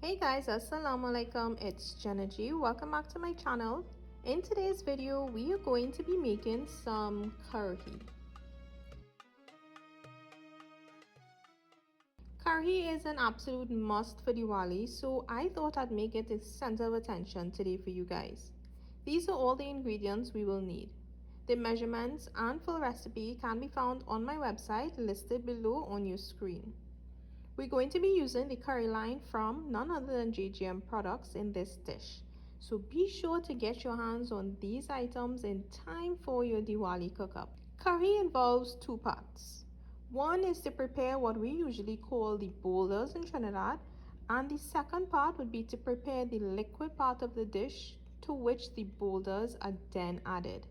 Hey guys, assalamu alaikum, it's Janaji. Welcome back to my channel. In today's video, we are going to be making some karhi. Karhi is an absolute must for Diwali, so I thought I'd make it the center of attention today for you guys. These are all the ingredients we will need. The measurements and full recipe can be found on my website listed below on your screen. We're going to be using the curry line from none other than JGM products in this dish. So be sure to get your hands on these items in time for your Diwali cook-up. Curry involves two parts. One is to prepare what we usually call the boulders in Trinidad, and the second part would be to prepare the liquid part of the dish to which the boulders are then added.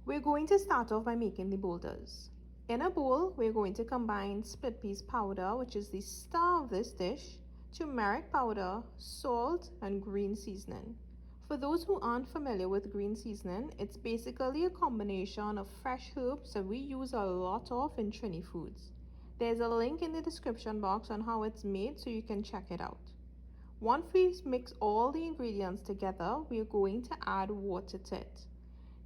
We're going to start off by making the boulders. In a bowl, we're going to combine split pea powder, which is the star of this dish, turmeric powder, salt, and green seasoning. For those who aren't familiar with green seasoning, it's basically a combination of fresh herbs that we use a lot of in Trini foods. There's a link in the description box on how it's made so you can check it out. Once we mix all the ingredients together, we're going to add water to it.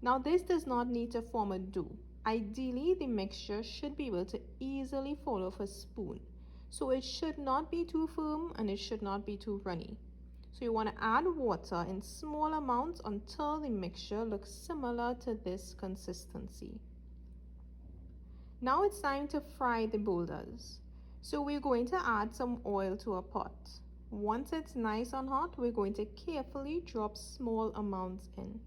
Now this does not need to form a dough. Ideally, the mixture should be able to easily fall off a spoon. So it should not be too firm and it should not be too runny. So you want to add water in small amounts until the mixture looks similar to this consistency. Now it's time to fry the boulders. So we're going to add some oil to a pot. Once it's nice and hot, we're going to carefully drop small amounts in.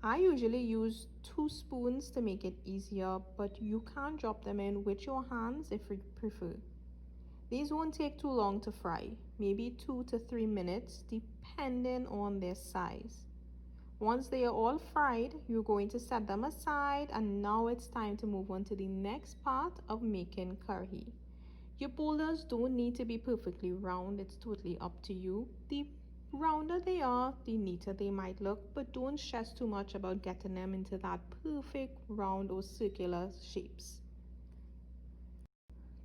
I usually use 2 spoons to make it easier, but you can drop them in with your hands if you prefer. These won't take too long to fry, maybe 2 to 3 minutes depending on their size. Once they are all fried, you're going to set them aside, and now it's time to move on to the next part of making karhi. Your boulders don't need to be perfectly round, it's totally up to you. The rounder they are, the neater they might look, but don't stress too much about getting them into that perfect round or circular shapes.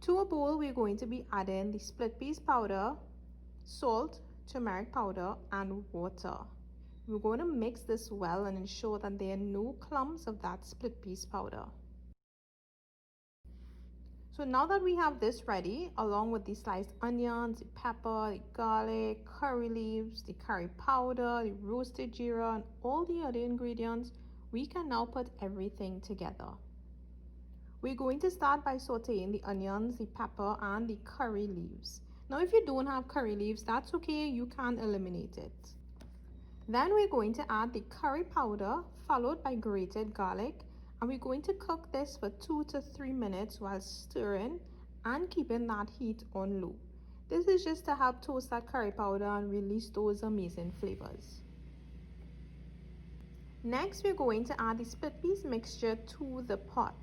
To a bowl, we're going to be adding the split pea powder, salt, turmeric powder, and water. We're going to mix this well and ensure that there are no clumps of that split pea powder. So now that we have this ready, along with the sliced onions, the pepper, the garlic, curry leaves, the curry powder, the roasted jeera, and all the other ingredients, we can now put everything together. We're going to start by sauteing the onions, the pepper, and the curry leaves. Now if you don't have curry leaves, that's okay, you can eliminate it. Then we're going to add the curry powder, followed by grated garlic, and we're going to cook this for 2 to 3 minutes while stirring and keeping that heat on low. This is just to help toast that curry powder and release those amazing flavors. Next, we're going to add the split pea mixture to the pot.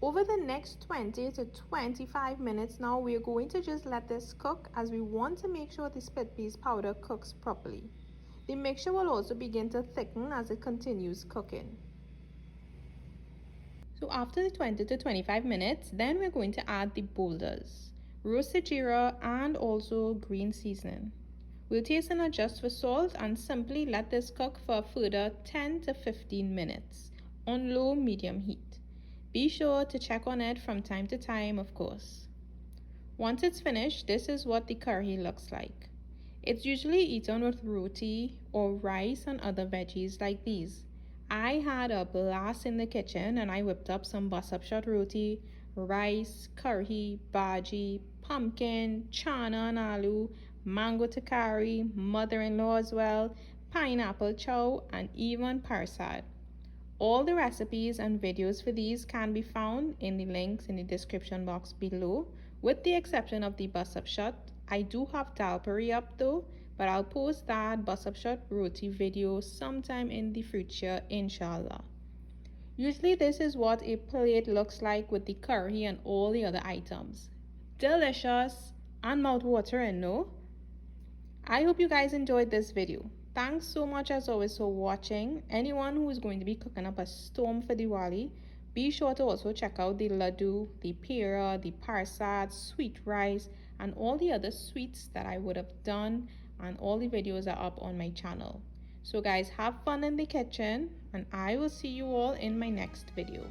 Over the next 20 to 25 minutes now, we're going to just let this cook, as we want to make sure the split pea powder cooks properly. The mixture will also begin to thicken as it continues cooking. So after the 20 to 25 minutes, then we're going to add the boulders, roasted jeera, and also green seasoning. We'll taste and adjust for salt and simply let this cook for a further 10 to 15 minutes on low medium heat. Be sure to check on it from time to time, of course. Once it's finished, this is what the curry looks like. It's usually eaten with roti or rice and other veggies like these. I had a blast in the kitchen and I whipped up some bus-up-shot roti, rice, curry, bhaji, pumpkin, chana and aloo, mango takari, mother-in-law as well, pineapple chow, and even parsad. All the recipes and videos for these can be found in the links in the description box below, with the exception of the bus-up-shot. I do have dal puri up though, but I'll post that bus-up-shot roti video sometime in the future, inshallah. Usually this is what a plate looks like with the curry and all the other items. Delicious and mouth-watering, no? I hope you guys enjoyed this video. Thanks so much as always for watching. Anyone who is going to be cooking up a storm for Diwali, be sure to also check out the laddu, the pera, the parsad, sweet rice, and all the other sweets that I would have done, and all the videos are up on my channel. So guys, have fun in the kitchen, and I will see you all in my next video.